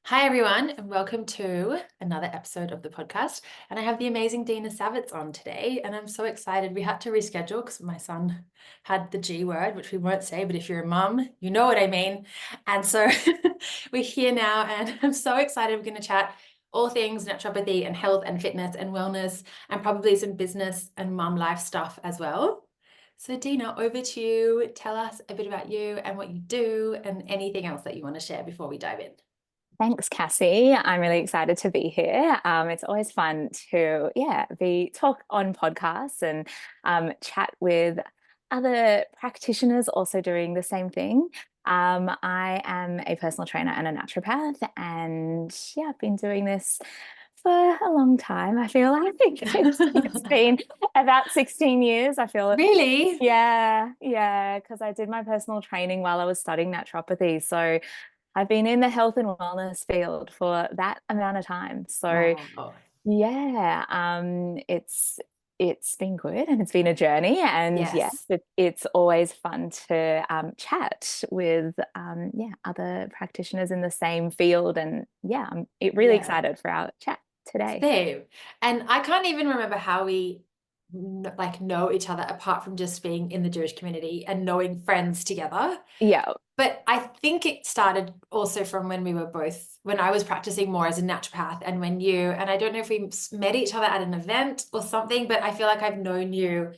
Hi, everyone, and welcome to another episode of the podcast. And I have the amazing Dina Savitz on today, and I'm so excited. We had to reschedule because my son had the G word, which we won't say, but if you're a mum, you know what I mean. And so we're here now, and I'm so excited. We're going to chat all things naturopathy and health and fitness and wellness, and probably some business and mum life stuff as well. So, Dina, over to you. Tell us a bit about you and what you do, and anything else that you want to share before we dive in. Thanks, Cassie. I'm really excited to be here. It's always fun to, be talk on podcasts and chat with other practitioners also doing the same thing. I am a personal trainer and a naturopath, and I've been doing this for a long time. I feel like it's been about 16 years. I feel it. Really? Because I did my personal training while I was studying naturopathy. So I've been in the health and wellness field for that amount of time. So Wow. it's been good and it's been a journey. And yes, Yes. it's always fun to chat with other practitioners in the same field. And I'm really Yeah. excited for our chat today. Same. And I can't even remember how we like know each other apart from just being in the Jewish community and knowing friends together. Yeah. But I think it started also from when I was practicing more as a naturopath and and I don't know if we met each other at an event or something, but I feel like I've known you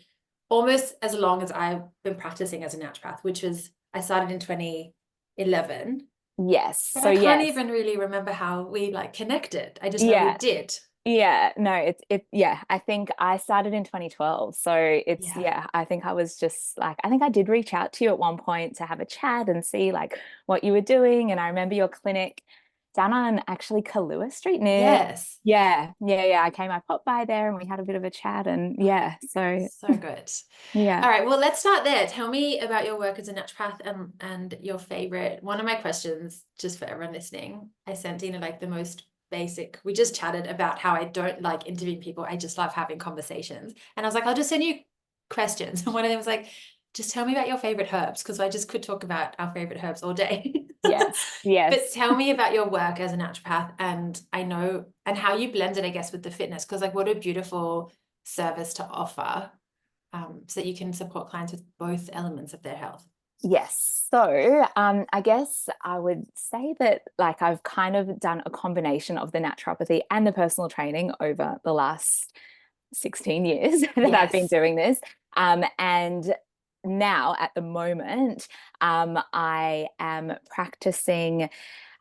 almost as long as I've been practicing as a naturopath, I started in 2011. Yes. But So I can't yes. even really remember how we like connected. I just know we Yeah. did. Yeah, no, I think I started in 2012. So Yeah. I think I was just like, I think I did reach out to you at one point to have a chat and see like what you were doing. And I remember your clinic down on actually Kahlua Street near. Yes. I came, I popped by there and we had a bit of a chat and So good. yeah. All right. Well, let's start there. Tell me about your work as a naturopath and your favorite. One of my questions, just for everyone listening, I sent Dina like the most basic. We just chatted about how I don't like interviewing people. I just love having conversations. And I was like, I'll just send you questions. And one of them was like, just tell me about your favorite herbs, because I just could talk about our favorite herbs all day. Yes, But yes. tell me about your work as a naturopath and how you blend it, I guess, with the fitness, because like what a beautiful service to offer, so that you can support clients with both elements of their health. Yes. So, I guess I would say that like I've kind of done a combination of the naturopathy and the personal training over the last 16 years that I've been Yes. doing this. And now at the moment, I am practicing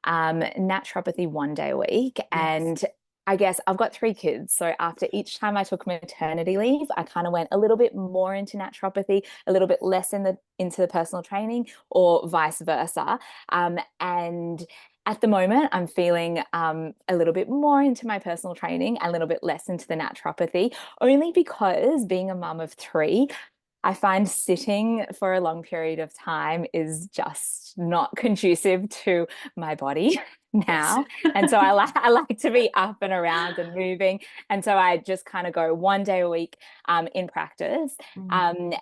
naturopathy 1 day a week. Yes. And I guess I've got 3 kids. So after each time I took maternity leave, I kind of went a little bit more into naturopathy, a little bit less into the personal training, or vice versa. And at the moment, I'm feeling a little bit more into my personal training, a little bit less into the naturopathy, only because being a mum of 3, I find sitting for a long period of time is just not conducive to my body Yes. now. And so I like to be up and around and moving. And so I just kind of go 1 day a week in practice. Mm.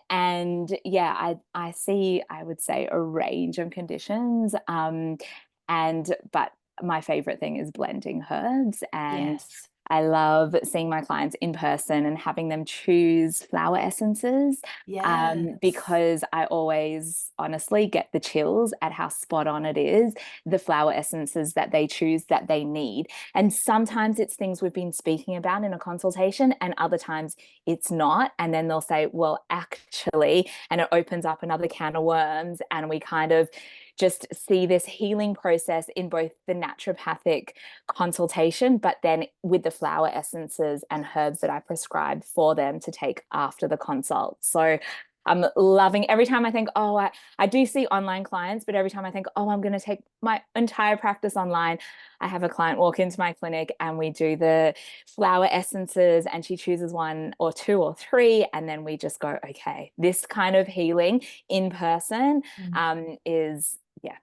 I see, I would say, a range of conditions. But my favorite thing is blending herbs, and Yes. I love seeing my clients in person and having them choose flower essences, Yes. because I always honestly get the chills at how spot on it is, the flower essences that they choose that they need. And sometimes it's things we've been speaking about in a consultation, and other times it's not. And then they'll say, well, actually, and it opens up another can of worms, and we kind of just see this healing process in both the naturopathic consultation, but then with the flower essences and herbs that I prescribe for them to take after the consult. So I'm loving every time I think, oh, I do see online clients, but every time I think, oh, I'm going to take my entire practice online, I have a client walk into my clinic and we do the flower essences and she chooses 1 or 2 or 3. And then we just go, okay, this kind of healing in person Mm. is,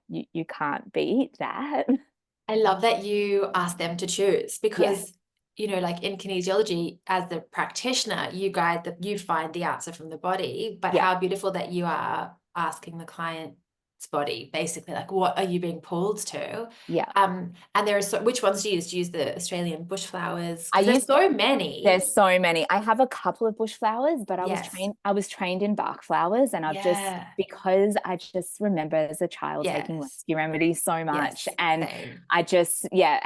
you can't beat that. I love that you ask them to choose, Yes. because, like in kinesiology, as the practitioner, you find the answer from the body, but Yeah. how beautiful that you are asking the client body, basically. Like, what are you being pulled to? Yeah. And there are which ones do you use? Do you use the Australian bush flowers? I Because there's use so many. There's so many. I have a couple of bush flowers, but Yes. I was trained in Bach flowers, and Yeah. because I just remember as a child taking Yes. rescue remedies so much. Yes. And Same. I just, yeah,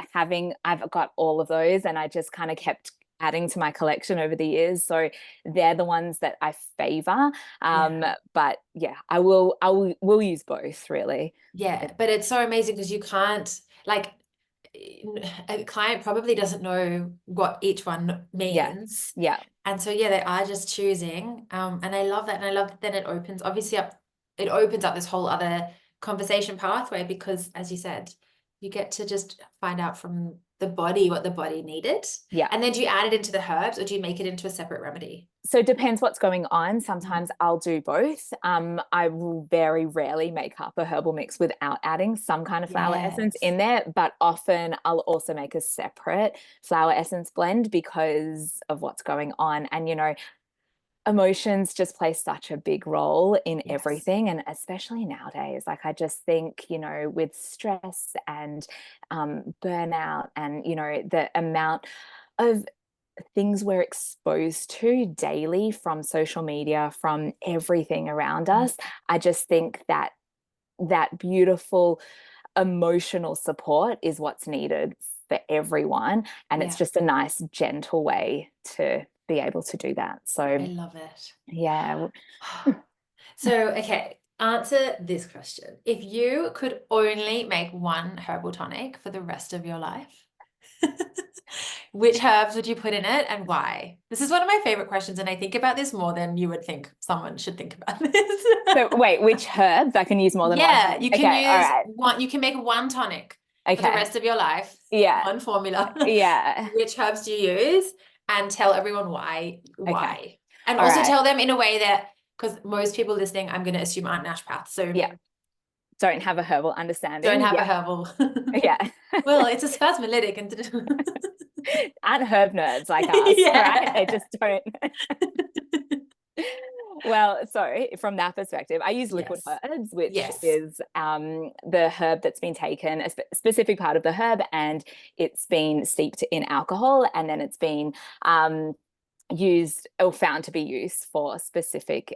I've got all of those, and I just kind of kept adding to my collection over the years. So they're the ones that I favor. Yeah. But yeah, will use both really. Yeah. But it's so amazing because you can't, like, a client probably doesn't know what each one Yeah. means. Yeah. And so, yeah, they are just choosing. And I love that. And I love that then it opens up this whole other conversation pathway because, as you said, you get to just find out from the body what the body needed. Yeah. And then do you add it into the herbs or do you make it into a separate remedy? So it depends what's going on. Sometimes I'll do both. I will very rarely make up a herbal mix without adding some kind of flower essence Yes. in there, but often I'll also make a separate flower essence blend because of what's going on. And, emotions just play such a big role in Yes. everything, and especially nowadays. Like, I just think, with stress and burnout and, the amount of things we're exposed to daily from social media, from everything around us, I just think that that beautiful emotional support is what's needed for everyone, and it's Yeah. just a nice gentle way to be able to do that. I So love it. yeah. So, okay, answer this question. If you could only make one herbal tonic for the rest of your life, which herbs would you put in it and why? This is one of my favorite questions, and I think about this more than you would think someone should think about this. So wait, which herbs? I can use more than one Yeah, herb. you can Okay, all use right. one, you can make one tonic for the Okay. rest of your life, Yeah. one formula. Yeah. Which herbs do you use? And tell everyone why. Okay. And All also right. tell them in a way that, because most people listening, I'm going to assume aren't naturopaths. So Yeah. Don't have a herbal understanding. don't have Yeah. a herbal. Yeah. Well, it's a spasmolytic and Aren't herb nerds like us, right? They yeah. just don't. Well, so from that perspective, I use liquid Yes. herbs, which Yes. is the herb that's been taken, a specific part of the herb, and it's been steeped in alcohol, and then it's been used or found to be used for specific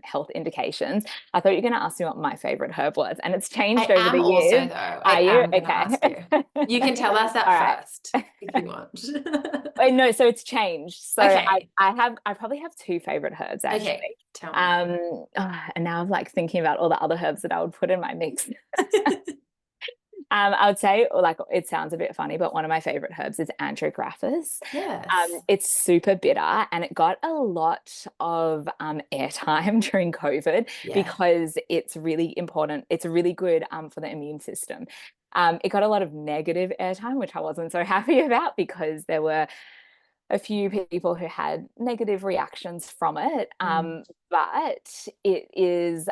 health indications. I thought you were going to ask me what my favorite herb was, and it's changed I over am the also, years. though. Are I you? am going to ask you. Okay. You can tell us that All right. first if you want. No, so it's changed. So Okay. I probably have two favorite herbs actually. Okay. Tell me. And now I'm like thinking about all the other herbs that I would put in my mix. I would say, like, it sounds a bit funny, but one of my favorite herbs is andrographis. Yes. It's super bitter, and it got a lot of airtime during COVID Yeah. because it's really important. It's really good for the immune system. It got a lot of negative airtime, which I wasn't so happy about because there were a few people who had negative reactions from it. But it is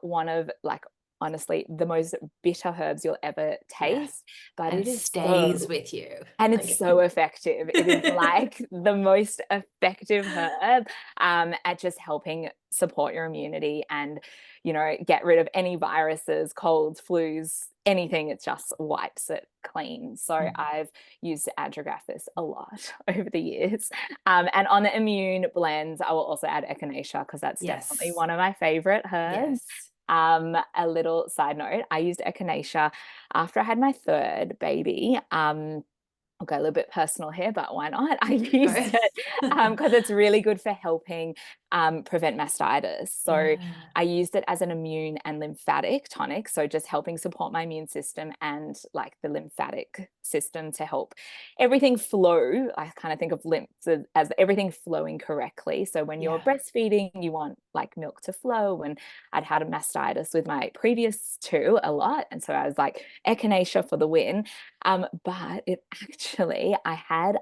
one of, like, honestly, the most bitter herbs you'll ever Yeah. taste, but And it is stays with you. and Like, it's so effective. It is like the most effective herb at just helping support your immunity and, get rid of any viruses, colds, flus, anything. It just wipes it clean. So I've used andrographis a lot over the years. And on the immune blends, I will also add echinacea because that's definitely one of my favorite herbs. yes. A little side note, I used echinacea after I had my third baby. I'll go a little bit personal here, but why not? I used it because it's really good for helping prevent mastitis. So Yeah. I used it as an immune and lymphatic tonic. So just helping support my immune system and like the lymphatic system to help everything flow. I kind of think of lymph as everything flowing correctly. So when you're Yeah. breastfeeding, you want like milk to flow. And I'd had a mastitis with my previous two a lot. And so I was like, echinacea for the win. But it actually, I had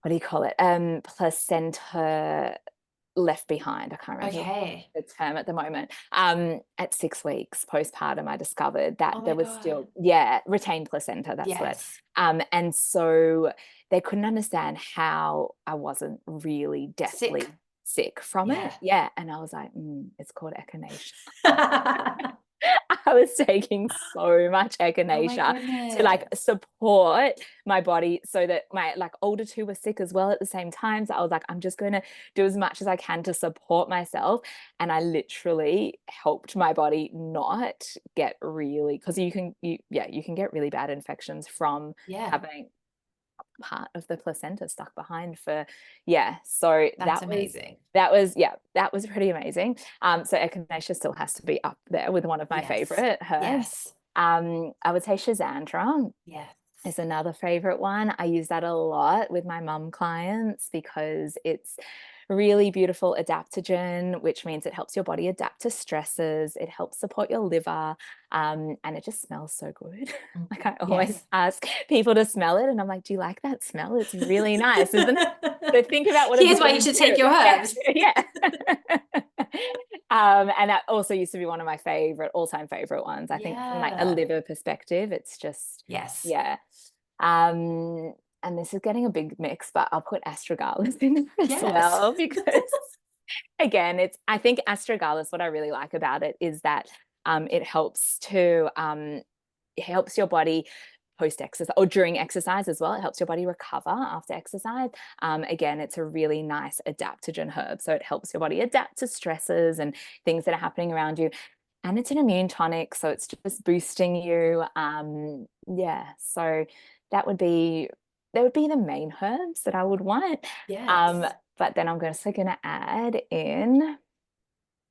what do you call it? Placenta left behind. I can't remember Okay. the term at the moment. At 6 weeks postpartum, I discovered that Oh my there was God. still, retained placenta, that's what. Yes. And so they couldn't understand how I wasn't really deathly Sick. sick from Yeah. it. Yeah. And I was like, it's called echinacea. I was taking so much Oh my echinacea to like goodness. support my body, so that my like older two were sick as well at the same time. So I was like, I'm just going to do as much as I can to support myself. And I literally helped my body not get really, because you can get really bad infections from Yeah, having part of the placenta stuck behind for so that's amazing. that was pretty amazing. So echinacea still has to be up there with one of my Yes. favorite herbs. Yes. I would say Schizandra Yes. is another favorite one. I use that a lot with my mum clients because it's really beautiful adaptogen, which means it helps your body adapt to stresses. It helps support your liver, and it just smells so good. Like I always Yes. ask people to smell it, and I'm like, "Do you like that smell? It's really nice, isn't it?" So think about what it's Here's why going you to should take do. your Yeah, herbs. yeah. And that also used to be one of my all-time favorite ones. I think from like a Yeah. liver perspective, it's just Yes. yeah. And this is getting a big mix, but I'll put astragalus in there as Yes. well because again, I think astragalus, what I really like about it is that it helps it helps your body post exercise or during exercise as well. It helps your body recover after exercise. Again, it's a really nice adaptogen herb. So it helps your body adapt to stresses and things that are happening around you. And it's an immune tonic, so it's just boosting you. So that would be the main herbs that I would want. Um, Yes. but then I'm also going to add in.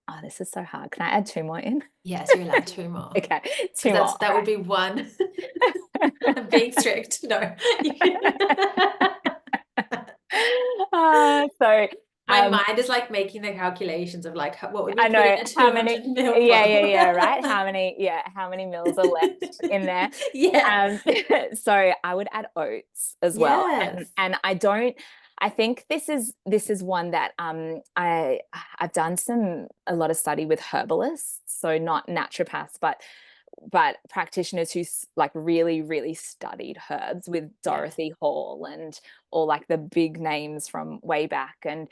Oh, this is so hard. Can I add two more in? Yes, you're allowed two more. Okay, Because two more. that would be one. I'm being strict. No. So My mind is like making the calculations of like what would we I put in know a how many. 200 ml Yeah, bottle? right. How many mils are left in there? Yeah. So I would add oats as well. Yes. And I think this is one that I've done a lot of study with herbalists, so not naturopaths, but practitioners who like really, really studied herbs with Yeah. Dorothy Hall and all like the big names from way back. And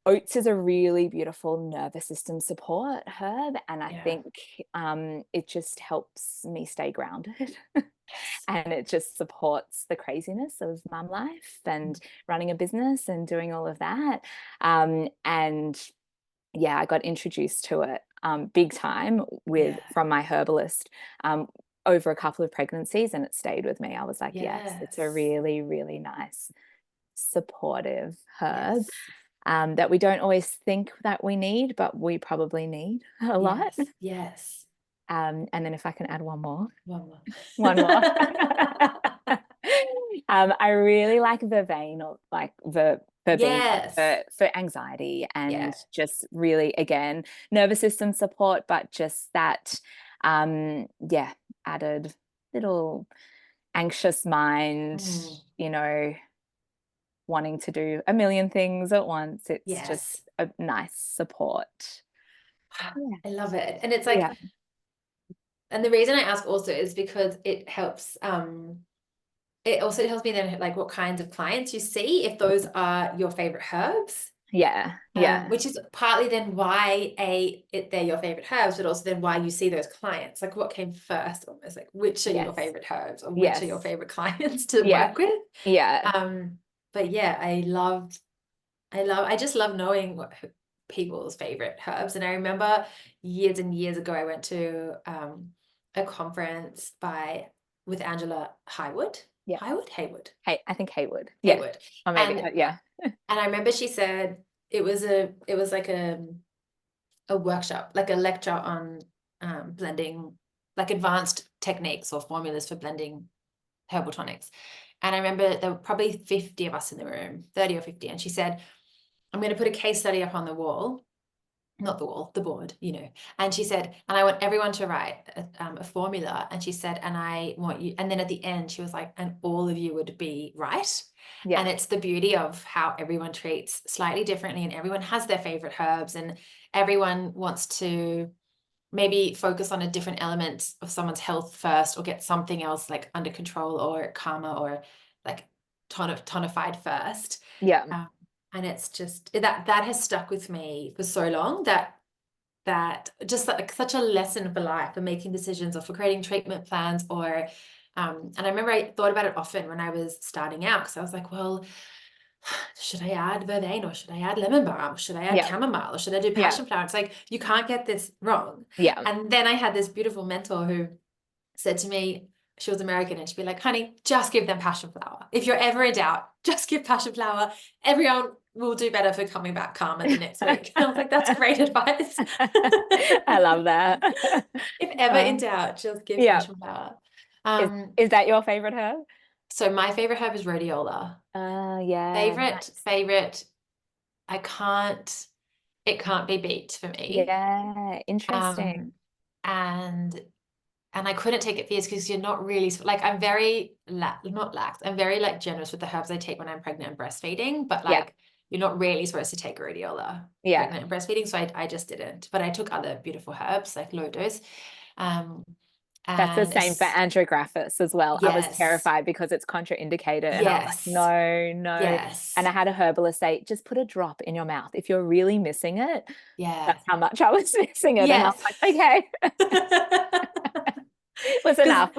oats is a really beautiful nervous system support herb, and I Yeah. think it just helps me stay grounded. Yes. And it just supports the craziness of mum life and running a business and doing all of that. And yeah, I got introduced to it big time Yeah. from my herbalist over a couple of pregnancies, and it stayed with me. I was like, yes, it's a Yes. really, really nice supportive herb Yes. that we don't always think that we need, but we probably need a lot. Yes. Yes. And then if I can add one more, One more. one more. I really like vervain, or like verbena Yes. for anxiety Yeah. and just really, again, nervous system support, but just that, added little anxious mind, Mm. wanting to do a million things at once. It's just Yes. a nice support. Yeah. I love it. And it's like, Yeah. and the reason I ask also is because it also tells me then like what kinds of clients you see, if those are your favorite herbs. Yeah. Yeah. Which is partly then why they're your favorite herbs, but also then why you see those clients. Like what came first, almost like which are your Yes. favorite herbs or which are your Yes. favorite clients to Yeah. work with. Yeah. But yeah, I just love knowing what people's favorite herbs. And I remember years and years ago, I went to a conference with Angela Yeah. Haywood. Hey, I think Haywood. Yeah. Haywood. Or maybe, And yeah. I remember she said it was like a workshop, like a lecture on blending, like advanced techniques or formulas for blending herbal tonics. And I remember there were probably 50 of us in the room, 30 or 50. And she said, I'm going to put a case study up on the wall, not the wall, the board, And she said, and I want everyone to write a formula. And she said, and I want you, and then at the end, she was like, and all of you would be right. Yeah. And it's the beauty of how everyone treats slightly differently, and everyone has their favorite herbs, and everyone wants to maybe focus on a different element of someone's health first, or get something else like under control or calmer or like tonified first. Yeah. And it's just that has stuck with me for so long, that just like such a lesson for life, for making decisions or for creating treatment plans, or and I remember I thought about it often when I was starting out, because I was like, well, should I add vervain, or should I add lemon balm? Should I add Yeah. chamomile, or should I do Yeah. passion flower? It's like, you can't get this wrong. Yeah. And then I had this beautiful mentor who said to me, she was American, and she'd be like, honey, just give them passion flower. If you're ever in doubt, just give passion flower. Everyone will do better for coming back calmer the next week. And I was like, that's great advice. I love that. If ever in doubt, just give Yeah. passion flower. Is that your favorite herb? So my favorite herb is rhodiola. Yeah. Nice. Favorite. I can't, it can't be beat for me. Yeah. Interesting. Um, and I couldn't take it for years, because you're not really like, I'm very not lax. I'm very like generous with the herbs I take when I'm pregnant and breastfeeding, but Yeah. like, you're not really supposed to take rhodiola Yeah. pregnant and breastfeeding. So I just didn't, but I took other beautiful herbs like low dose. Um, That's the and same for andrographis as well. I was yes, terrified because it's contraindicated. And I was like, yes, no, no. And yes, I had a herbalist say, just put a drop in your mouth. If you're really missing it, yeah, that's how much I was missing it. And I yes. was like, okay, it was Because enough.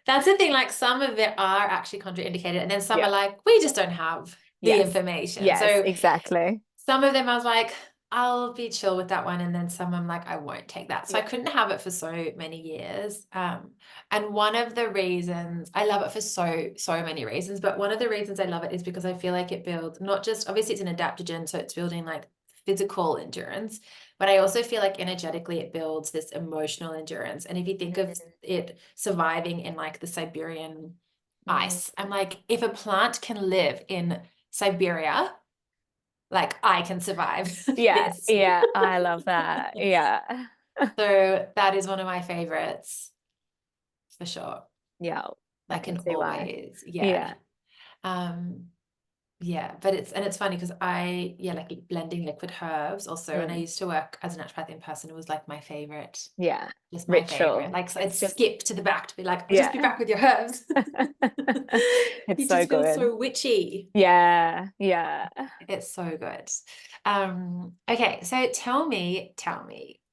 that's the thing, like some of it are actually contraindicated, and then some Yeah. are like, we just don't have the Yes. information. Yes, So exactly. some of them I was like, I'll be chill with that one. And then some I'm like, I won't take that. So I Yeah. couldn't have it for so many years. And one of the reasons I love it for so many reasons, but one of the reasons I love it is because I feel like it builds, not just, obviously it's an adaptogen, so it's building like physical endurance, but I also feel like energetically it builds this emotional endurance. And if you think of it surviving in like the Siberian Mm. ice, I'm like, if a plant can live in Siberia, like I can survive Yeah, this. yeah, I love that. Yeah. So that is one of my favorites for sure. Yeah, I Like can in see why. always, yeah. Yeah. Um, yeah, but it's funny because like blending liquid herbs also, and I Mm. used to work as a naturopath in person. It was like my favorite, Yeah. just my favorite. Ritual. Like, so I'd It's just, skip to the back to be like, I'll just be yeah. back with your herbs. It's You so just feel good. so witchy. Yeah, yeah. It's so good. Okay, so tell me,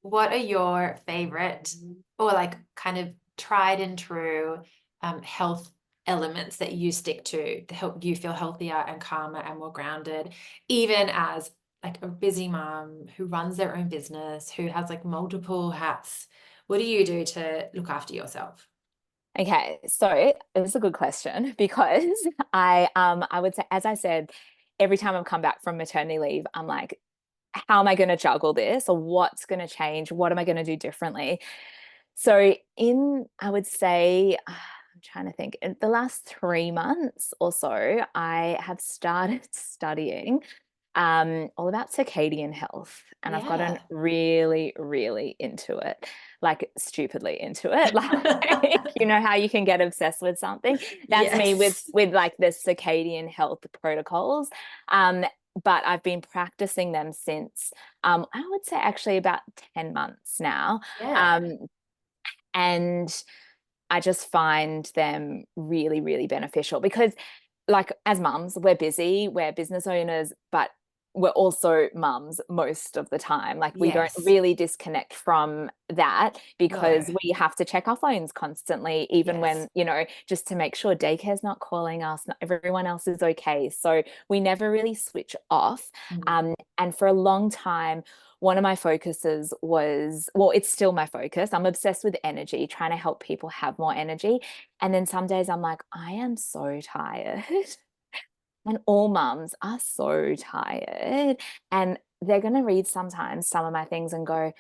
what are your favorite, or like kind of tried and true health elements that you stick to help you feel healthier and calmer and more grounded, even as like a busy mom who runs their own business, who has like multiple hats? What do you do to look after yourself? Okay, so it's a good question because I would say, as I said, every time I've come back from maternity leave, I'm like, how am I going to juggle this, or what's going to change? What am I going to do differently? So I would say, I'm trying to think, in the last 3 months or so, I have started studying all about circadian health. And I've gotten Yeah. really, really into it, like stupidly into it. Like, you know how you can get obsessed with something? That's me with Yes. like the circadian health protocols. Um, but I've been practicing them since I would say actually about 10 months now. Yeah. Um, and I just find them really, really beneficial because, like, as mums, we're busy, we're business owners, but we're also mums most of the time. Like, we don't Yes. really disconnect from that because No. we have to check our phones constantly, even Yes. when, just to make sure daycare's not calling us, not everyone else is okay. So we never really switch off. Mm. And for a long time, one of my focuses was, well, it's still my focus. I'm obsessed with energy, trying to help people have more energy. And then some days I'm like, I am so tired. And all mums are so tired. And they're going to read sometimes some of my things and go,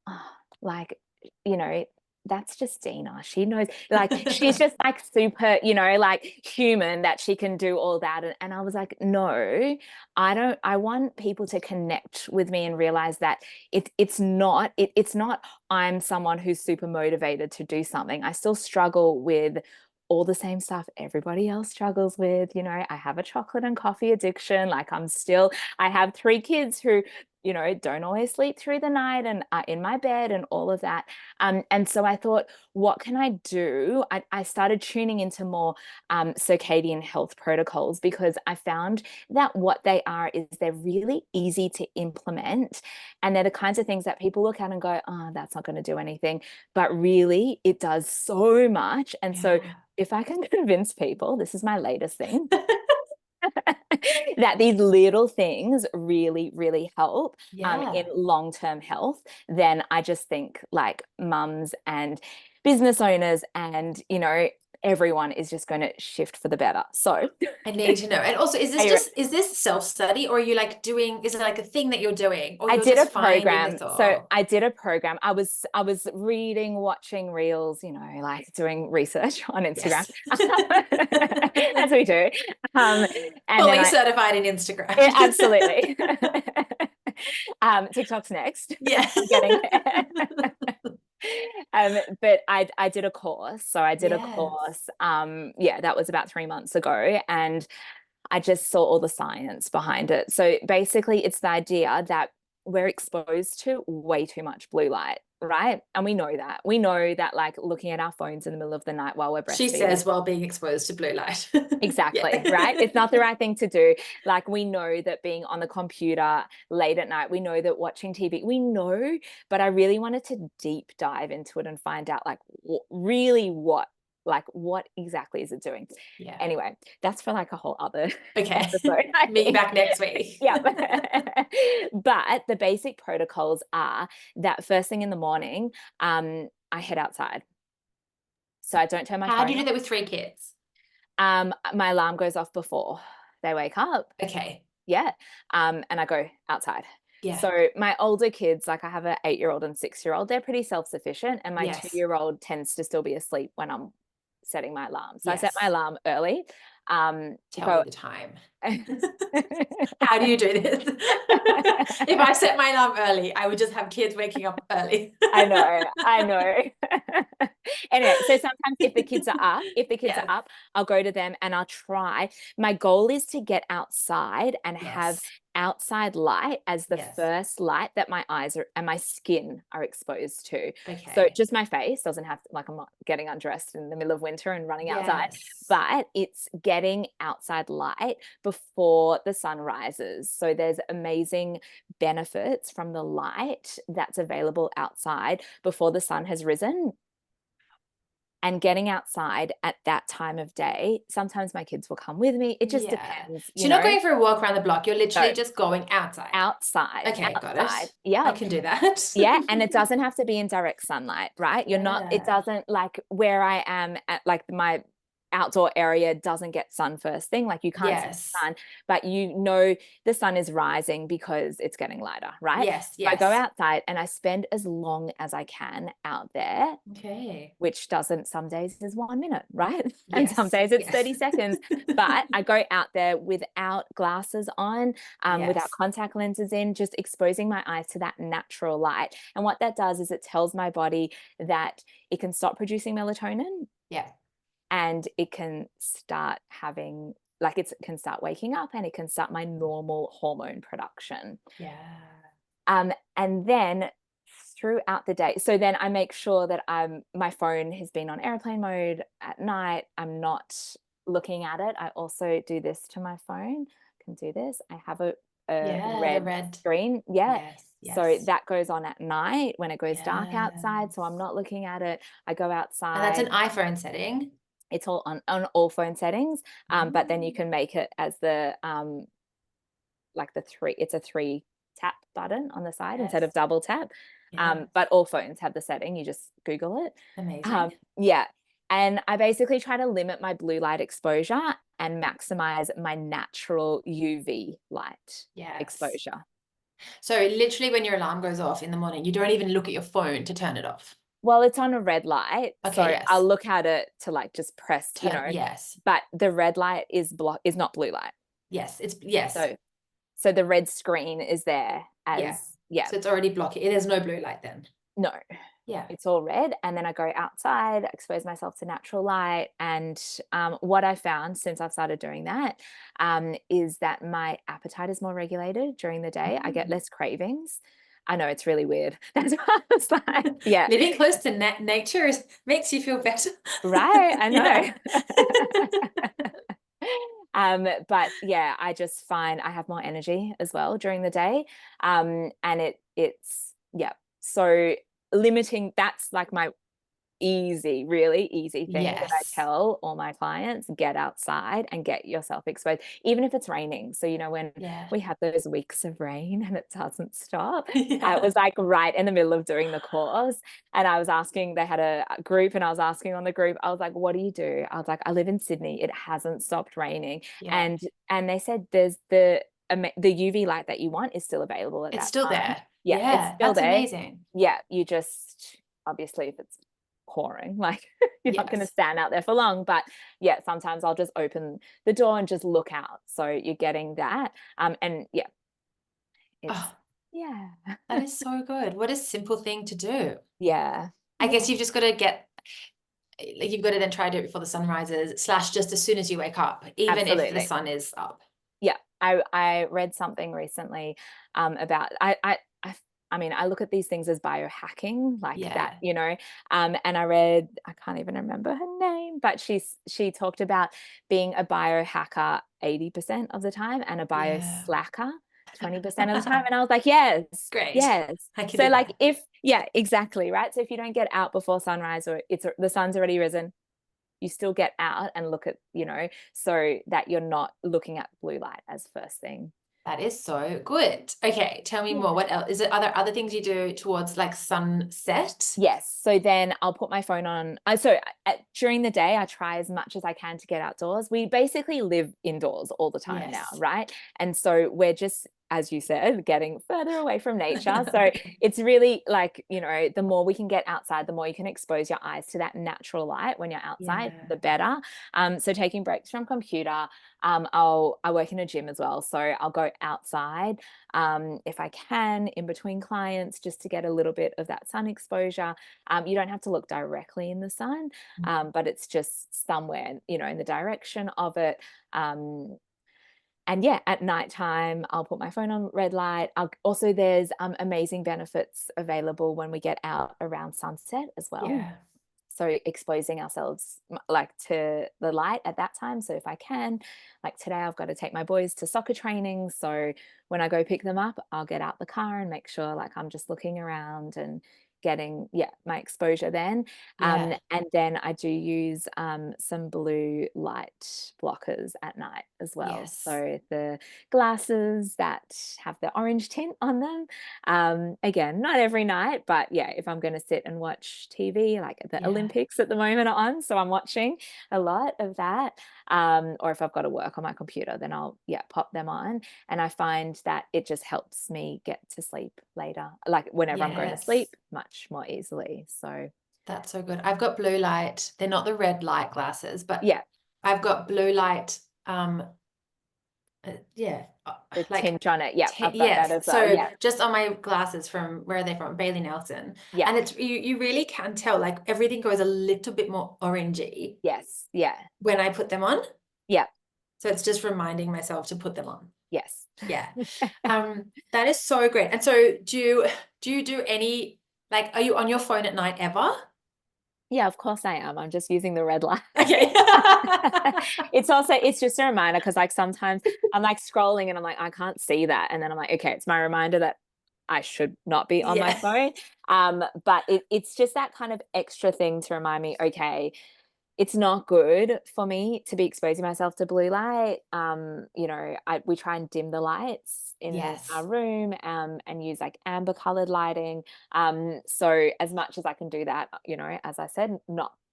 oh, like, you know, that's just Dina. She knows, like, she's just like super, like human that she can do all that. And I was like, no, I don't, I want people to connect with me and realize that it's not I'm someone who's super motivated to do something. I still struggle with all the same stuff everybody else struggles with. I have a chocolate and coffee addiction. Like, I have 3 kids who you know, don't always sleep through the night and are in my bed and all of that. And so I thought, what can I do? I started tuning into more circadian health protocols, because I found that what they are is they're really easy to implement. And they're the kinds of things that people look at and go, oh, that's not going to do anything. But really, it does so much. And so Yeah. if I can convince people, this is my latest thing, that these little things really, really help in Yeah. long-term health, then I just think like mums and business owners and, you know, everyone is just going to shift for the better. So I need to know. And also, are you is this self-study, or are you like doing, is it like a thing that you're doing, or I you're did a just finding program. this So all? I did a program. I was reading, watching reels, you know, like doing research on Instagram. Yes. As we do. And then Fully certified in Instagram. absolutely. TikTok's next. Yeah. I'm getting there. But I did a course. So I did a Yes. course. Yeah, that was about 3 months ago. And I just saw all the science behind it. So basically, it's the idea that we're exposed to way too much blue light, right? And we know that. We know that, like, looking at our phones in the middle of the night while we're She breastfeeding. says while being exposed to blue light. Exactly, Yeah. right? It's not the right thing to do. Like, we know that being on the computer late at night, we know that watching TV, we know, but I really wanted to deep dive into it and find out, like, really what exactly is it doing? Yeah. Anyway, that's for like a whole other Okay. episode, I Meet you think. back next week. Yeah. But the basic protocols are that first thing in the morning, I head outside. So I don't turn my How do phone you do on. that with 3 kids? My alarm goes off before they wake up. Okay. Yeah. And I go outside. Yeah. So my older kids, like I have an 8-year-old and 6-year-old, they're pretty self-sufficient. And my Yes. 2-year-old tends to still be asleep when I'm setting my alarm. So I set my Yes. alarm early. Tell me Go. the time. How do you do this? If I set my alarm early, I would just have kids waking up early. I know, I know. Anyway, so sometimes if the kids are Yes. up, I'll go to them and I'll try. My goal is to get outside and have Yes. outside light as the Yes. first light that my eyes are and my skin are exposed to. So Okay. just my face doesn't have to, like, I'm not getting undressed in the middle of winter and running outside, Yes. but it's getting outside light before the sun rises. So there's amazing benefits from the light that's available outside before the sun has risen. And getting outside at that time of day, sometimes my kids will come with me. It just Yeah. depends, So you you're not know. going for a walk around the block. You're literally So just going outside. outside, Okay, got outside. it. I Yeah. can do that. Yeah. And it doesn't have to be in direct sunlight, right? It Yeah. doesn't, like where I am at, like my outdoor area doesn't get sun first thing. Like you can't see the Yes. sun, but you know the sun is rising because it's getting lighter, right? Yes. So I go Yes. outside and I spend as long as I can out there, Okay. which doesn't, some days is 1 minute, right? And some Yes. days it's Yes. 30 seconds. But I go out there without glasses on, without Yes. contact lenses in, just exposing my eyes to that natural light. And what that does is it tells my body that it can stop producing melatonin Yeah. and it can start having, like, it can start waking up and it can start my normal hormone production. Yeah. And then throughout the day, so then I make sure that my phone has been on airplane mode at night. I'm not looking at it. I also do this to my phone. I can do this. I have a Yeah. The red red. screen. Yeah. Yes. So Yes. that goes on at night when it goes dark outside. So I'm Yes. not looking at it. I go And that's outside. an iPhone setting. It's all on all phone settings. But then you Mm. can make it as the like the three, it's a 3 tap button on the side instead of Yes. double tap. Yes. But all phones have the setting. You just Google it. Amazing. Yeah. And I basically try to limit my blue light exposure and maximize my natural UV light Yes. exposure. So literally when your alarm goes off in the morning, you don't even look at your phone to turn it off. Well, it's on a red light, Okay, so I'll yes. look at it to, like, just press, Yes. but the red light is not blue light. Yes. Yes. So the red screen is there Yeah. as, yeah, So it's already blocking. There's no blue light then. no. Yeah. it's all red, and then I go outside, expose myself to natural light. And what I found since I've started doing that is that my appetite is more regulated during the day. I get Mm. less cravings. I know it's really weird. That's why I was like, yeah, Living close to nature makes you feel better. right. I Yeah. know. But yeah, I just find I have more energy as well during the day. And it's yeah. So limiting, that's like my really easy thing that I Yes. tell all my clients: get outside and get yourself exposed, even if it's raining. So, when Yeah. we have those weeks of rain and it doesn't stop, I Yeah. was like right in the middle of doing the course, and I was asking, they had a group, and I was asking on the group, I was like, what do you do? I was like, I live in Sydney. It hasn't stopped raining. Yeah. And they said there's the UV light that you want is still available at It's that still time. there. Yeah, it's Yeah. still That's there. amazing. Yeah, you just, obviously, if it's pouring, like, you're not going to Yes. stand out there for long. But yeah, sometimes I'll just open the door and just look out, so you're getting that. And yeah, it's Oh, yeah. that is so good. What a simple thing to do. Yeah, I guess yeah, you've just got to you've got to then try to do it before the sun rises, / just as soon as you wake up, even if the absolutely. sun is up. Yeah, I read something recently about I mean, I look at these things as biohacking, like that, Yeah. and I read, I can't even remember her name, but she talked about being a biohacker 80% of the time and a Yeah. bioslacker 20% of the time. And I was like, yes, Great. yes. I can So do like, that. yeah, exactly, right? So if you don't get out before sunrise, or the sun's already risen, you still get out and look at, so that you're not looking at blue light as first thing. That is so good. Okay, tell me more. Yeah. What else? Are there other things you do towards like sunset? Yes. So then I'll put my phone on. During the day, I try as much as I can to get outdoors. We basically live indoors all the time now, Yes. right? And so we're just, as you said, getting further away from nature. So it's really like, the more we can get outside, the more you can expose your eyes to that natural light when you're outside, Yeah. the better. So taking breaks from computer. I work in a gym as well, so I'll go outside if I can, in between clients, just to get a little bit of that sun exposure. You don't have to look directly in the sun, but it's just somewhere, in the direction of it. And yeah, at nighttime, I'll put my phone on red light. Also, there's amazing benefits available when we get out around sunset as well. Yeah. So exposing ourselves like to the light at that time. So if I can, like today, I've got to take my boys to soccer training. So when I go pick them up, I'll get out the car and make sure like I'm just looking around and getting my exposure then. Yeah. And then I do use some blue light blockers at night as well. Yes. So the glasses that have the orange tint on them. Again, not every night, but yeah, if I'm going to sit and watch TV, like the Yeah. Olympics at the moment are on, so I'm watching a lot of that. Or if I've got to work on my computer, then I'll pop them on. And I find that it just helps me get to sleep later, like whenever I'm going to sleep, Yes. much more easily. So That's so good. I've got blue light. They're not the red light glasses, but yeah, I've got blue light. Yeah, the like tint on it. Yeah, I've got that yes. as well. So Yeah, just on my glasses, from where are they from? Bailey Nelson, yeah, and it's you really can tell like everything goes a little bit more orangey yes, yeah, when I put them on. yeah, So it's just reminding myself to put them on. yes. Yeah. That is so great. And so do you do any, like, are you on your phone at night ever? Yeah, of course I am. I'm just using the red light. Okay. It's just a reminder, because like sometimes I'm like scrolling and I'm like, I can't see that. And then I'm like, okay, it's my reminder that I should not be on my Yeah. phone. But it's just that kind of extra thing to remind me, okay, it's not good for me to be exposing myself to blue light. We try and dim the lights in our Yes. room, and use like amber colored lighting. So as much as I can do that, as I said,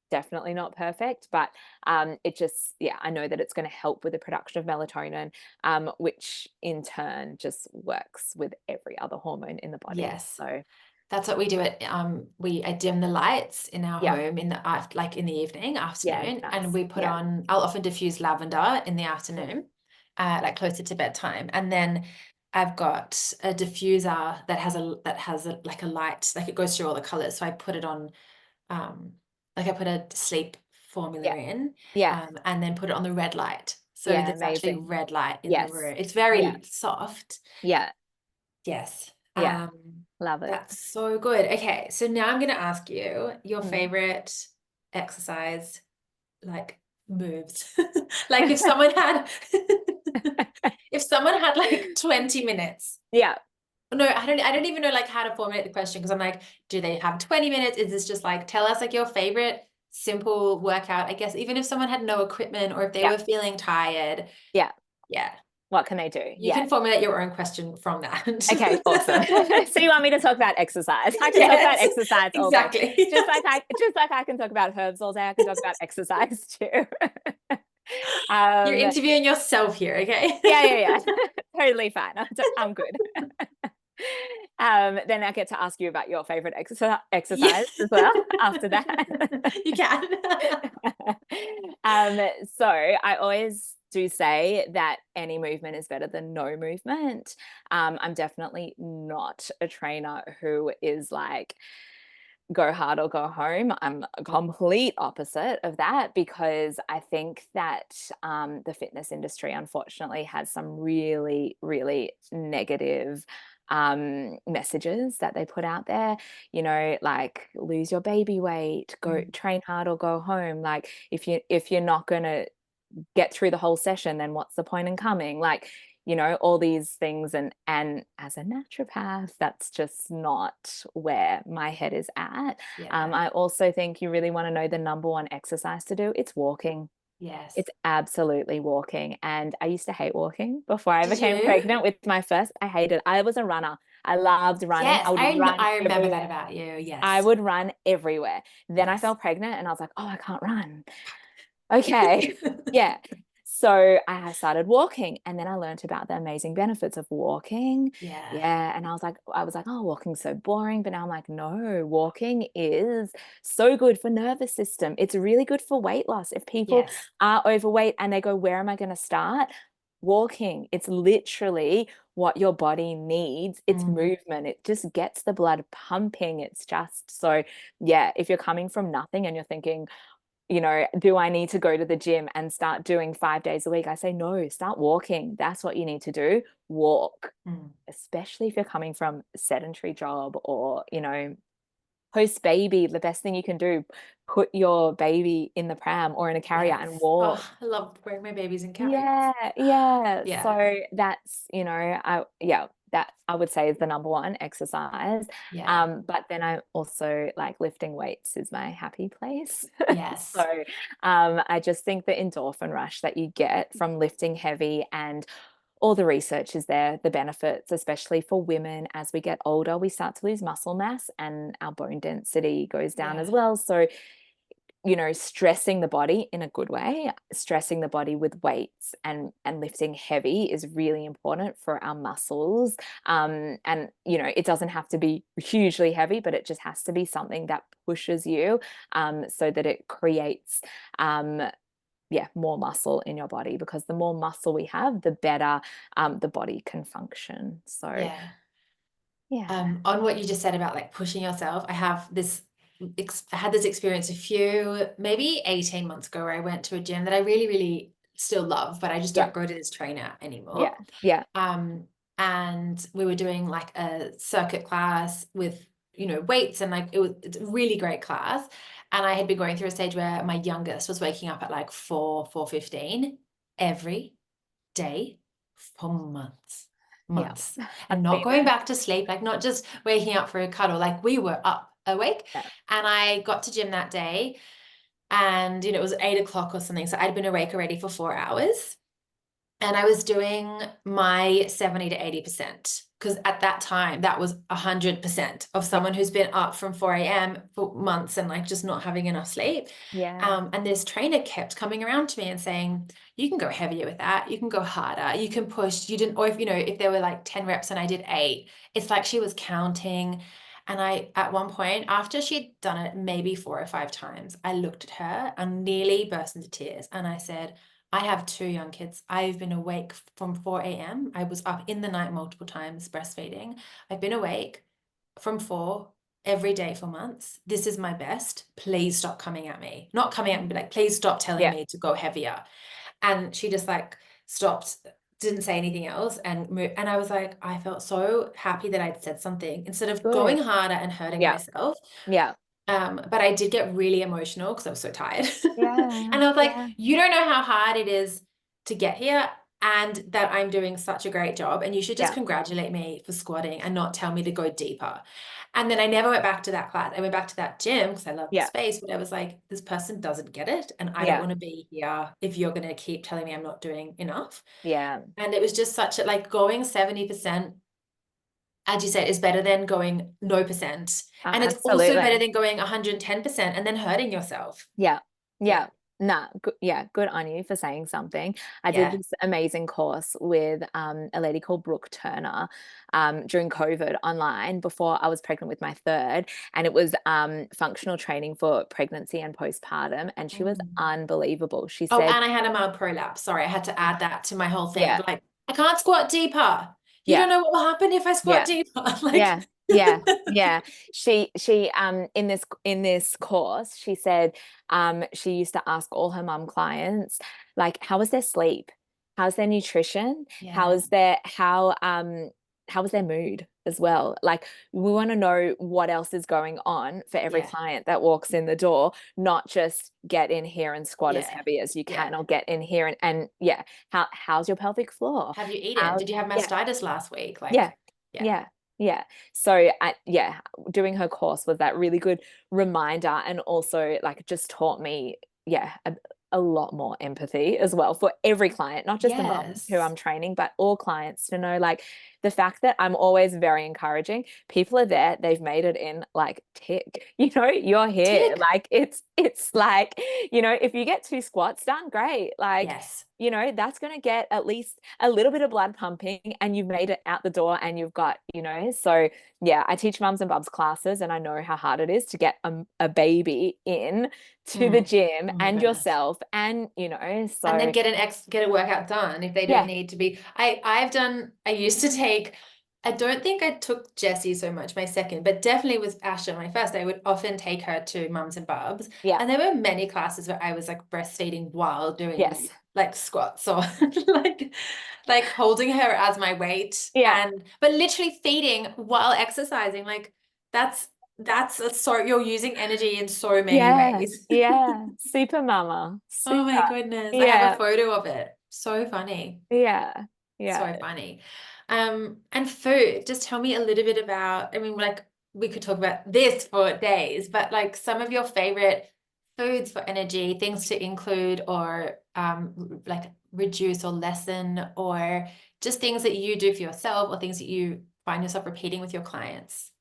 definitely not perfect, but it just, I know that it's going to help with the production of melatonin, which in turn just works with every other hormone in the body. Yes. So That's what we do at I dim the lights in our yeah, home in the like in the evening, yeah, afternoon, and nice. we put Yeah. on, I'll often diffuse lavender in the Mm. afternoon, like closer to bedtime. And then I've got a diffuser that has a like a light, like it goes through all the colors. So I put it on, like I put a sleep formula Yeah. in, Yeah. and then put it on the red light. So Yeah. there's actually Amazing. red light in the Yes. room. It's Yeah. very soft. Yeah. Yes. Yeah. Love it. That's so good. Okay, so now I'm gonna ask you your Mm. favorite exercise, like, moves. Like if someone had if someone had like 20 minutes. Yeah. No, I don't even know like how to formulate the question, because I'm like, do they have 20 minutes? Is this just like, tell us like your favorite simple workout? I guess even if someone had no equipment or if they Yeah. were feeling tired, Yeah. yeah, What can they do? you Yeah. can formulate your own question from that. Okay, awesome. So you want me to talk about exercise? I can talk about Yes, exercise all day. exactly. Just like I can talk about herbs all day, I can talk about exercise too. You're Um, interviewing yourself here, okay? yeah. Totally fine. I'm good. Then I get to ask you about your favorite Yeah. exercise as well after that. You can. Um, so I always do say that any movement is better than no movement. I'm definitely not a trainer who is like, go hard or go home. I'm a complete opposite of that, because I think that the fitness industry, unfortunately, has some really, really negative messages that they put out there. Like, lose your baby weight, go train hard or go home. Like, if you're not going to get through the whole session, then what's the point in coming? Like, all these things. And as a naturopath, that's just not where my head is at. Yeah. I also think you really want to know the number one exercise to do. It's walking. Yes. It's absolutely walking. And I used to hate walking before I Did became you? pregnant with my first. I hated. I was a runner. I loved running. Yes, I would run I remember that everywhere. about you. I Yes. would run everywhere. Then I Yes. fell pregnant and I was like, oh, I can't run. Okay. Yeah. So I started walking, and then I learned about the amazing benefits of walking. Yeah. Yeah. And I was like, oh, walking's so boring. But now I'm like, no, walking is so good for nervous system. It's really good for weight loss. If people Yes. are overweight and they go, where am I going to start? Walking. It's literally what your body needs. It's Mm. movement. It just gets the blood pumping. It's just so, yeah, if you're coming from nothing and you're thinking, do I need to go to the gym and start doing 5 days a week? I say, no, start walking. That's what you need to do. Walk, Mm. especially if you're coming from a sedentary job or, post baby. The best thing you can do, put your baby in the pram or in a carrier and Yes. Oh, walk. I love wearing my babies in carriers. Yeah, yeah. Yeah. So that's, that I would say is the number one exercise. Yeah. But then I also like lifting weights is my happy place. Yes. So I just think the endorphin rush that you get from lifting heavy, and all the research is there, the benefits, especially for women as we get older, we start to lose muscle mass and our bone density goes down Yeah. as well. So stressing the body in a good way, stressing the body with weights and lifting heavy is really important for our muscles. And it doesn't have to be hugely heavy, but it just has to be something that pushes you, so that it creates more muscle in your body, because the more muscle we have, the better the body can function. So Yeah. yeah. On what you just said about like pushing yourself, I had this experience a few, maybe 18 months ago, where I went to a gym that I really, really still love, but I just Yeah. don't go to this trainer Yeah. anymore. Yeah. And we were doing like a circuit class with, weights, and like it's a really great class. And I had been going through a stage where my youngest was waking up at like 4:15 every day for Yeah. months, and I've not been going there. back to sleep, like not just waking up for a cuddle, like we were up awake. Yeah. And I got to gym that day, and it was 8 o'clock or something, so I'd been awake already for 4 hours, and I was doing my 70 to 80%, because at that time that was 100% of Yeah. someone who's been up from 4 a.m. for months and like just not having enough sleep. Yeah. And this trainer kept coming around to me and saying, you can go heavier with that, you can go harder, you can push. You didn't, or if there were like 10 reps and I did 8, it's like she was counting. And I, at one point, after she'd done it maybe 4 or 5 times, I looked at her and nearly burst into tears, and I said, I have two young kids. I've been awake from 4 a.m. I was up in the night multiple times breastfeeding. I've been awake from 4 every day for months. This is my best. Please stop coming at me. Not coming at me, but like, please stop telling Yeah. me to go heavier. And she just like stopped, didn't say anything else, and moved. And I was like, I felt so happy that I'd said something instead of going Good. harder and hurting Yeah. myself. Yeah. But I did get really emotional because I was so tired. Yeah. And I was like, Yeah. you don't know how hard it is to get here and that I'm doing such a great job. And you should just Yeah. congratulate me for squatting and not tell me to go deeper. And then I never went back to that class. I went back to that gym because I love the Yeah. space, but I was like, this person doesn't get it. And I don't Yeah. want to be here if you're going to keep telling me I'm not doing enough. Yeah. And it was just such a like going 70%, as you said, is better than going no percent. And it's also better Absolutely. than going 110% and then hurting yourself. Yeah. Yeah. Yeah. Nah, good, yeah, good on you for saying something. I did Yeah. this amazing course with a lady called Brooke Turner during COVID online before I was pregnant with my third. And it was functional training for pregnancy and postpartum. And she was Mm. unbelievable. She Oh, said, and I had a mild prolapse. Sorry, I had to add that to my whole thing. yeah, But like, I can't squat deeper. You yeah, don't know what will happen if I squat yeah. deeper. Like, Yeah, yeah, yeah. She in this course, she said she used to ask all her mum clients, like, how was their sleep? How's their nutrition? yeah, How was their mood as well? Like, we want to know what else is going on for every yeah, client that walks in the door, not just get in here and squat as yeah, heavy as you yeah. can, or get in here and yeah, how's your pelvic floor? Have you eaten? How Did you have yeah, mastitis last week? yeah, Like, yeah. yeah, yeah. So yeah, doing her course was that really good reminder, and also like just taught me, yeah, a lot more empathy as well for every client, not just the mums who Yes. I'm training, but all clients, to know like the fact that I'm always very encouraging. People are there, they've made it in, like, tick, you're here. Tick. Like it's like, if you get 2 squats done, great. Like, Yes. that's going to get at least a little bit of blood pumping, and you've made it out the door, and you've got, so yeah, I teach mums and bubs classes, and I know how hard it is to get a baby in to the Mm. gym Oh my and goodness. yourself, and And then so get a workout done if they don't yeah, need to be. I used to take, I don't think I took Jessie so much my second, but definitely with Asha my first. I would often take her to mums and bubs, yeah, and there were many classes where I was like breastfeeding while yes, doing like squats or like holding her as my weight, yeah, and but literally feeding while exercising. Like that's so you're using energy in so many yeah, ways. yeah, super mama, Oh super, my goodness. I have a yeah, photo of it. So funny. yeah, yeah. So funny. And food, just tell me a little bit about, I mean, like we could talk about this for days, but like some of your favorite foods for energy, things to include or like reduce or lessen, or just things that you do for yourself or things that you find yourself repeating with your clients.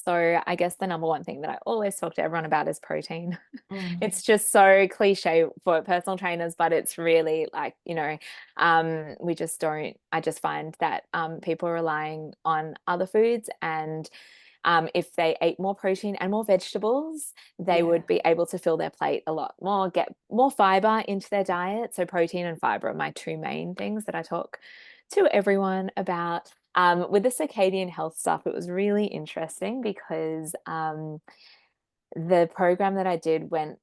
So I guess the number one thing that I always talk to everyone about is protein. Mm, It's just so cliche for personal trainers, but it's really like, we just don't, I just find that people are relying on other foods, and if they ate more protein and more vegetables, they yeah. would be able to fill their plate a lot more, get more fiber into their diet. So protein and fiber are my two main things that I talk to everyone about. With the circadian health stuff, it was really interesting because the program that I did went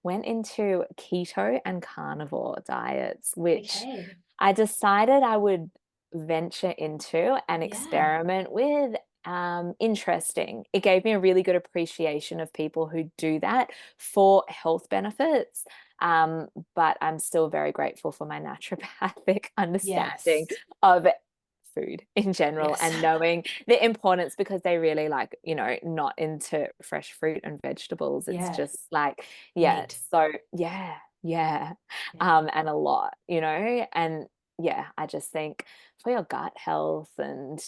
into keto and carnivore diets, which Okay. I decided I would venture into and Yeah. experiment with. Interesting. It gave me a really good appreciation of people who do that for health benefits. But I'm still very grateful for my naturopathic understanding Yes. of food in general, Yes. and knowing the importance, because they really like, not into fresh fruit and vegetables. It's Yeah. just like, yeah, Meat. so yeah, yeah. Yeah. And a lot, and yeah, I just think for your gut health and,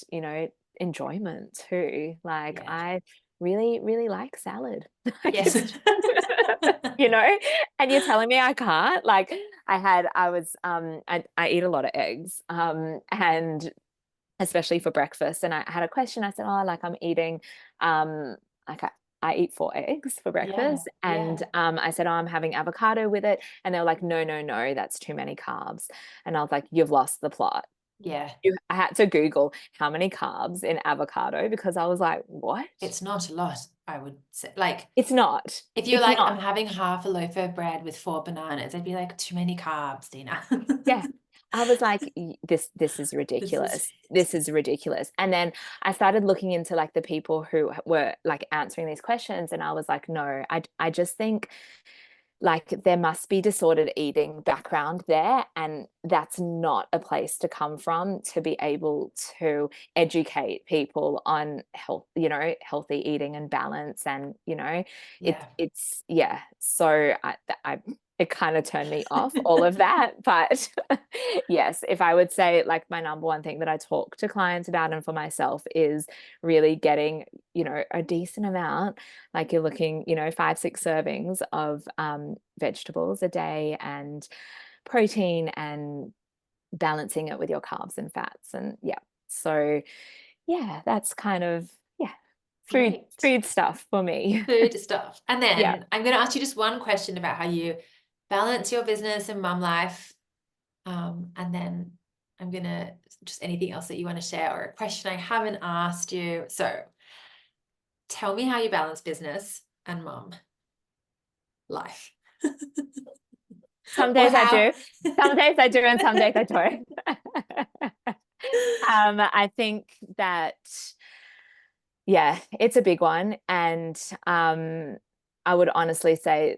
enjoyment too. Like, Yeah. I really, really like salad. I Yes. just, you know, and you're telling me I can't. Like, I eat a lot of eggs. And especially for breakfast. And I had a question. I said, oh, like I'm eating, like I eat 4 eggs for Yeah. breakfast. And Yeah. I said, oh, I'm having avocado with it. And they were like, no, no, no, that's too many carbs. And I was like, you've lost the plot. Yeah. I had to Google how many carbs in avocado because I was like, what? It's not a lot, I would say. Like, It's not. if you're It's like, I'm not. having half a loaf of bread with 4 bananas, I'd be like, too many carbs, Dina. Yeah. I was like, this is This is ridiculous. it. This is ridiculous. And then I started looking into like the people who were like answering these questions, and I was like, no, I just think like there must be disordered eating background there, and that's not a place to come from to be able to educate people on health, healthy eating and balance. And Yeah. it's yeah, so I it kind of turned me off all of that. But yes, if I would say like my number one thing that I talk to clients about and for myself is really getting a decent amount, like you're looking 5-6 servings of vegetables a day, and protein, and balancing it with your carbs and fats. And yeah, so yeah, that's kind of food Great. food stuff for me. Food stuff. And Yeah. then I'm going to ask you just one question about how you balance your business and mum life. And then I'm going to just anything else that you want to share, or a question I haven't asked you. So tell me how you balance business and mum life. Some Or days I how. do. Some days I do, and some days I don't. I think that, yeah, it's a big one. And I would honestly say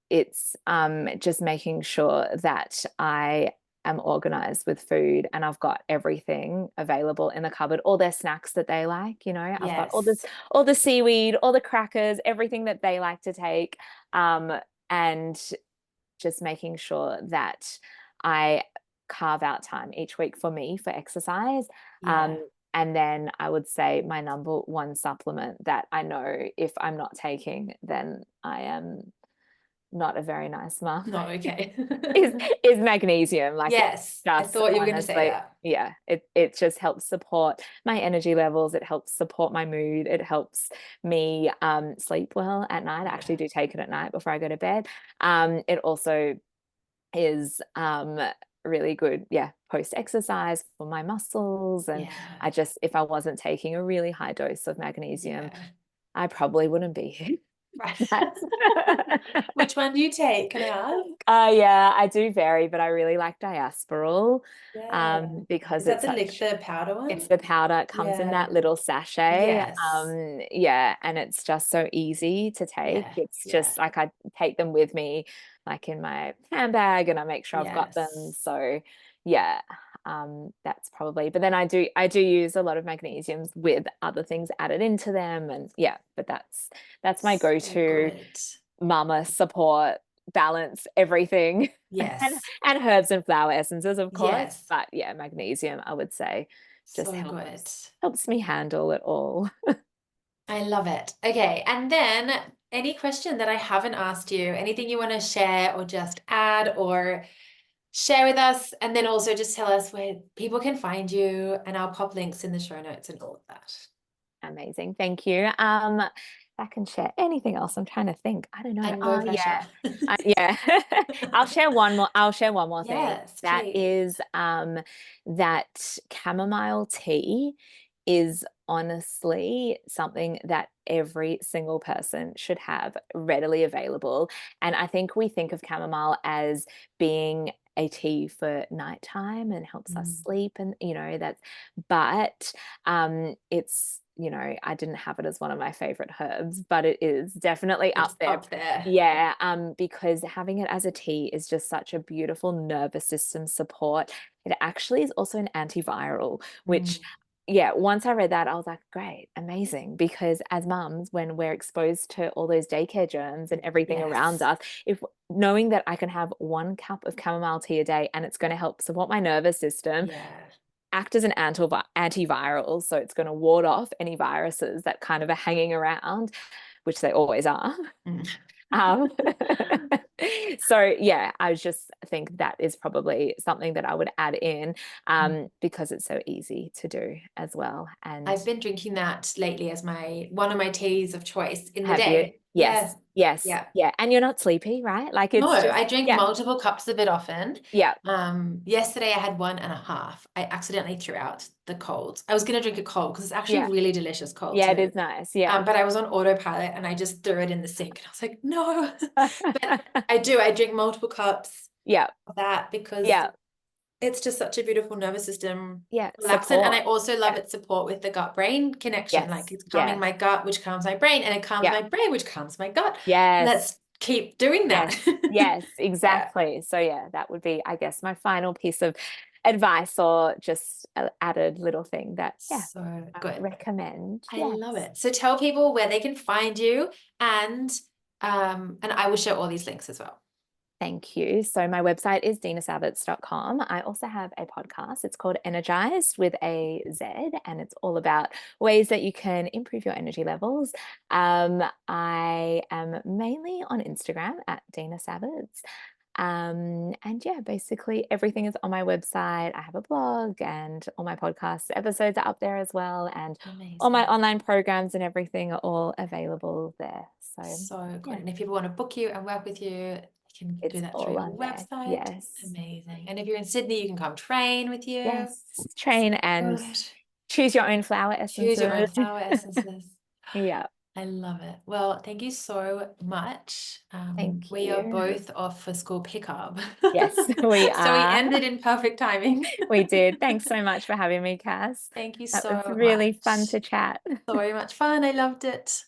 it's just making sure that I am organized with food, and I've got everything available in the cupboard, all their snacks that they like, I've got Yes. all the seaweed, all the crackers, everything that they like to take. And just making sure that I carve out time each week for me for exercise. Yeah. And then I would say my number one supplement that I know if I'm not taking, then I am not a very nice mom, Not okay. is is magnesium. Like it Yes, I just thought you were going to say honestly, that. yeah, it just helps support my energy levels. It helps support my mood. It helps me sleep well at night. I actually Yeah. do take it at night before I go to bed. It also is really good, yeah, post exercise for my muscles. And Yeah. if I wasn't taking a really high dose of magnesium, Yeah. I probably wouldn't be here. Right. That's Which one do you take? Can I ask? yeah, I do vary, but I really like diasporal, Yeah. because Is that the powder it's one? the powder. It comes in Yeah. that little sachet. Yes. Yeah, and it's just so easy to take. Yeah. It's Yeah. just like I take them with me, like in my handbag, and I make sure I've got them. Yes. So yeah, that's probably. But then I do use a lot of magnesiums with other things added into them, and yeah. But that's my So go-to good. mama support, balance everything. and Yes. and herbs and flower essences, of course. Yes. But yeah, magnesium, I would say, just So good. helps me handle it all. I love it. Okay. And then any question that I haven't asked you, anything you want to share or just add or share with us, and then also just tell us where people can find you, and I'll pop links in the show notes and all of that. Amazing. Thank you. If I can share anything else, I'm trying to think. I don't know. And no Oh pressure. yeah. Yeah. I'll share one more thing. Yes, That please. is that chamomile tea is honestly something that every single person should have readily available. And I think we think of chamomile as being a tea for nighttime and helps us Mm. sleep, and but it's I didn't have it as one of my favorite herbs, but it is definitely It's up there. up there. Yeah, because having it as a tea is just such a beautiful nervous system support. It actually is also an antiviral, which, Mm. yeah, once I read that, I was like, great, amazing. Because as mums, when we're exposed to all those daycare germs and everything around Yes. us, if knowing that I can have 1 cup of chamomile tea a day and it's going to help support my nervous system, Yeah. act as an antiviral, so it's going to ward off any viruses that kind of are hanging around, which they always are. Mm. Um, so yeah, I just think that is probably something that I would add in, because it's so easy to do as well. And I've been drinking that lately as one of my teas of choice in the have you? day. Yes, Yeah. yes, Yeah. yeah. And you're not sleepy, right? Like No, it's just, I drink yeah, multiple cups of it often. yeah, Yesterday I had 1.5. I accidentally threw out the cold. I was going to drink it cold because it's actually yeah, really delicious cold yeah. It too. is nice. Yeah. But I was on autopilot and I just threw it in the sink and I was like, no. But I drink multiple cups Yeah, of that because yeah, it's just such a beautiful nervous system yeah. relaxant. And Support. I also love Yeah. its support with the gut-brain connection. Like Yes. it's calming Yes. my gut, which calms my brain, and it calms Yeah. my brain, which calms my gut. Yes. Let's keep doing that. Yes. Yes. Yeah. Exactly. So yeah, that would be, I guess, my final piece of advice, or just an added little thing that, yeah, So I would good. recommend. I Yes. love it. So tell people where they can find you, and I will share all these links as well. Thank you. So my website is dinasavitz.com. I also have a podcast. It's called Energized with a Z, and it's all about ways that you can improve your energy levels. I am mainly on Instagram at Dina Savitz. And yeah, basically everything is on my website. I have a blog, and all my podcast episodes are up there as well. And all my Amazing. online programs and everything are all available there. So So good. yeah, And if people want to book you and work with you, you can do it's that through all your on there. website. Yes. Amazing. And if you're in Sydney, you can come train with you. Yes, train So and good. choose your own flower Choose your own essences. flower essences. Yeah, I love it. Well, thank you so much. thank We are you. both off for school pickup. Yes, we So we are. ended in perfect timing. We did. Thanks so much for having me, Cass. Thank you That was so really fun much. to chat. So much fun. I loved it.